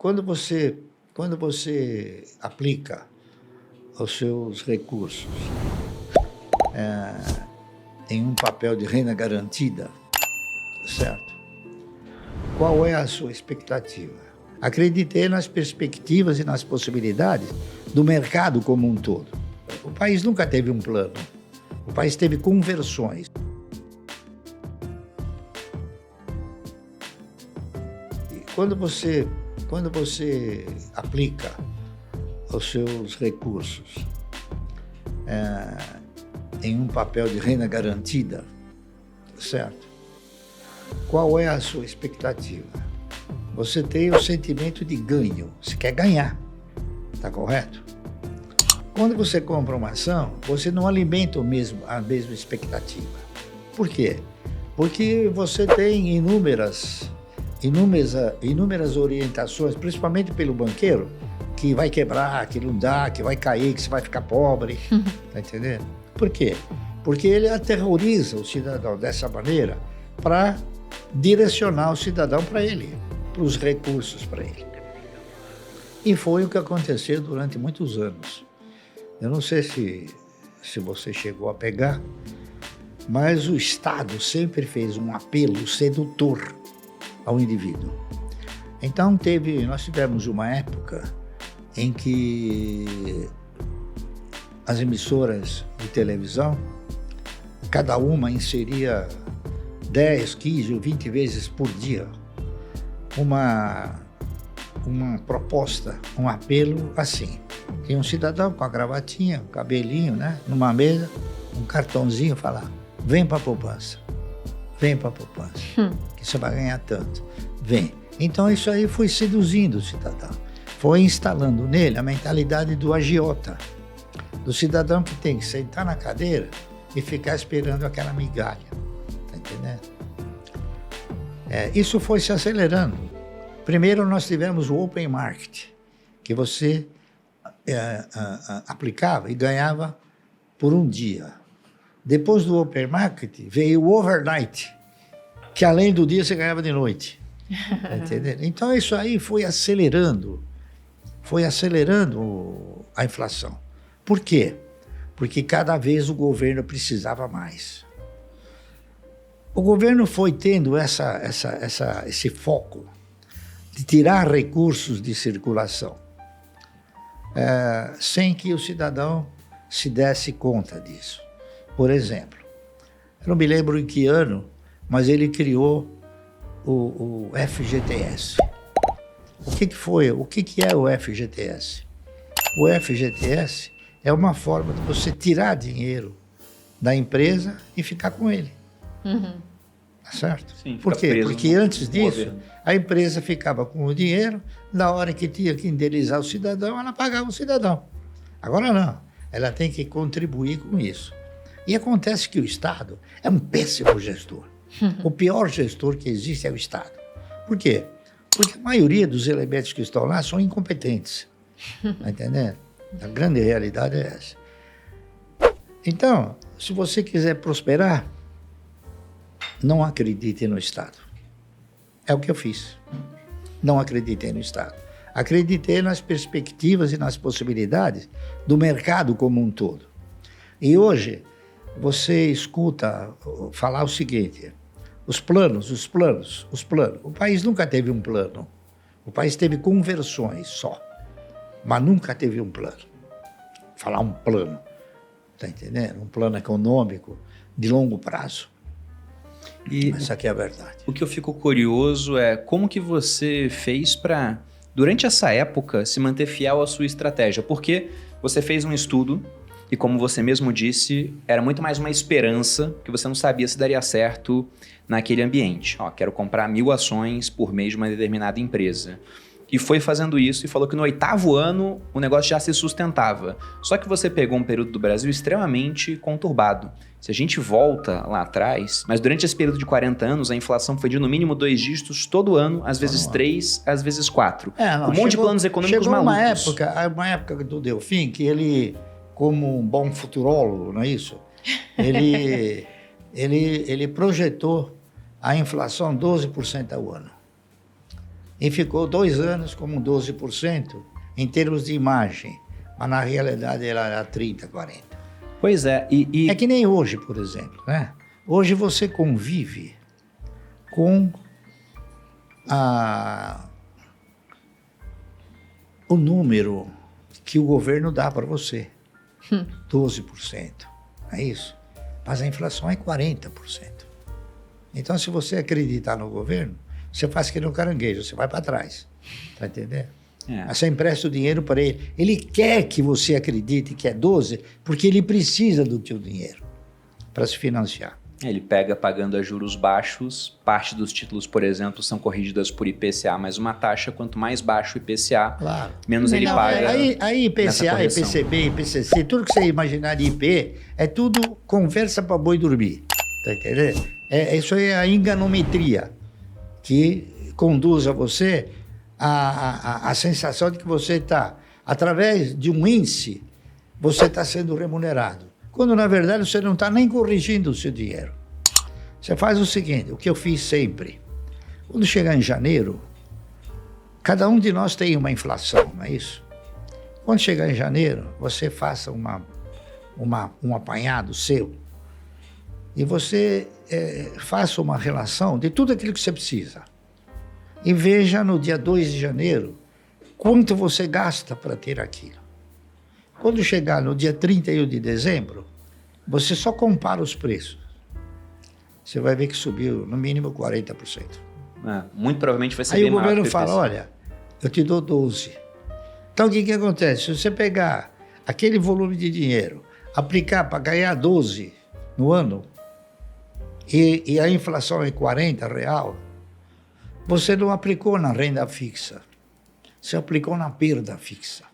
quando você aplica os seus recursos em um papel de renda garantida, certo? Qual é a sua expectativa? Acreditei nas perspectivas e nas possibilidades do mercado como um todo. O país nunca teve um plano. O país teve conversões. E quando você aplica os seus recursos em um papel de renda garantida, certo? Qual é a sua expectativa? Você tem o sentimento de ganho, você quer ganhar, tá correto? Quando você compra uma ação, você não alimenta a mesma expectativa. Por quê? Porque você tem inúmeras orientações, principalmente pelo banqueiro, que vai quebrar, que não dá, que vai cair, que você vai ficar pobre, tá entendendo? Por quê? Porque ele aterroriza o cidadão dessa maneira para direcionar o cidadão para ele, para os recursos para ele. E foi o que aconteceu durante muitos anos. Eu não sei se você chegou a pegar, mas o Estado sempre fez um apelo sedutor ao indivíduo. Então nós tivemos uma época em que as emissoras de televisão, cada uma inseria 10, 15 ou 20 vezes por dia uma proposta, um apelo assim. Tem um cidadão com a gravatinha, um cabelinho, né, numa mesa, um cartãozinho, falar: vem para a poupança, que você vai ganhar tanto, vem. Então isso aí foi seduzindo o cidadão, foi instalando nele a mentalidade do agiota, do cidadão que tem que sentar na cadeira e ficar esperando aquela migalha, tá entendendo? Isso foi se acelerando. Primeiro nós tivemos o open market, que você aplicava e ganhava por um dia. Depois do open market veio o overnight, que além do dia você ganhava de noite. Tá entendendo? Então isso aí foi acelerando a inflação. Por quê? Porque cada vez o governo precisava mais. O governo foi tendo esse foco de tirar recursos de circulação, sem que o cidadão se desse conta disso. Por exemplo, eu não me lembro em que ano, mas ele criou o FGTS. O que foi? O que é o FGTS? O FGTS é uma forma de você tirar dinheiro da empresa e ficar com ele. Tá certo? Sim, por quê? Porque antes disso, a empresa ficava com o dinheiro, na hora que tinha que indenizar o cidadão, ela pagava o cidadão. Agora não, ela tem que contribuir com isso. E acontece que o Estado é um péssimo gestor. O pior gestor que existe é o Estado. Por quê? Porque a maioria dos elementos que estão lá são incompetentes. Tá entendendo? A grande realidade é essa. Então, se você quiser prosperar, não acredite no Estado. É o que eu fiz. Não acreditei no Estado. Acreditei nas perspectivas e nas possibilidades do mercado como um todo. E hoje, você escuta falar o seguinte: os planos. O país nunca teve um plano. O país teve conversões só, mas nunca teve um plano. Falar um plano, tá entendendo? Um plano econômico de longo prazo. E essa aqui é a verdade. O que eu fico curioso é como que você fez para, durante essa época, se manter fiel à sua estratégia. Porque você fez um estudo e, como você mesmo disse, era muito mais uma esperança, que você não sabia se daria certo naquele ambiente. Quero comprar 1000 ações por mês de uma determinada empresa. E foi fazendo isso e falou que no 8º ano o negócio já se sustentava. Só que você pegou um período do Brasil extremamente conturbado. Se a gente volta lá atrás, mas durante esse período de 40 anos, a inflação foi de no mínimo 2 dígitos todo ano, às vezes 3, às vezes 4. Um monte de planos econômicos malucos. Chegou uma época do Delfim que ele, como um bom futurólogo, não é isso? Ele projetou a inflação 12% ao ano. e ficou 2 anos como 12% em termos de imagem, mas na realidade ela era 30%, 40%. Pois é, É que nem hoje, por exemplo, né? Hoje você convive com o número que o governo dá para você, 12%, não é isso? Mas a inflação é 40%. Então, se você acreditar no governo, você faz que nem um caranguejo, você vai para trás, tá entendendo? Você empresta o dinheiro para ele. Ele quer que você acredite que é 12, porque ele precisa do teu dinheiro para se financiar. Ele pega pagando a juros baixos, parte dos títulos, por exemplo, são corrigidas por IPCA mais uma taxa, quanto mais baixo o IPCA, claro, menos ele paga. Aí IPCA, IPCB, IPCC, tudo que você imaginar de IP, é tudo conversa para boi dormir, tá entendendo? Isso é a enganometria que conduz a você a sensação de que você está, através de um índice, você está sendo remunerado. Quando, na verdade, você não está nem corrigindo o seu dinheiro. Você faz o seguinte, o que eu fiz sempre. Quando chegar em janeiro, cada um de nós tem uma inflação, não é isso? Quando chegar em janeiro, você faça um apanhado seu e você faça uma relação de tudo aquilo que você precisa. E veja no dia 2 de janeiro quanto você gasta para ter aquilo. Quando chegar no dia 31 de dezembro, você só compara os preços. Você vai ver que subiu no mínimo 40%. Muito provavelmente vai ser aí bem o maior. governo fala, olha, eu te dou 12. Então o que acontece? Se você pegar aquele volume de dinheiro, aplicar para ganhar 12 no ano, e a inflação é 40 real, você não aplicou na renda fixa. Você aplicou na perda fixa.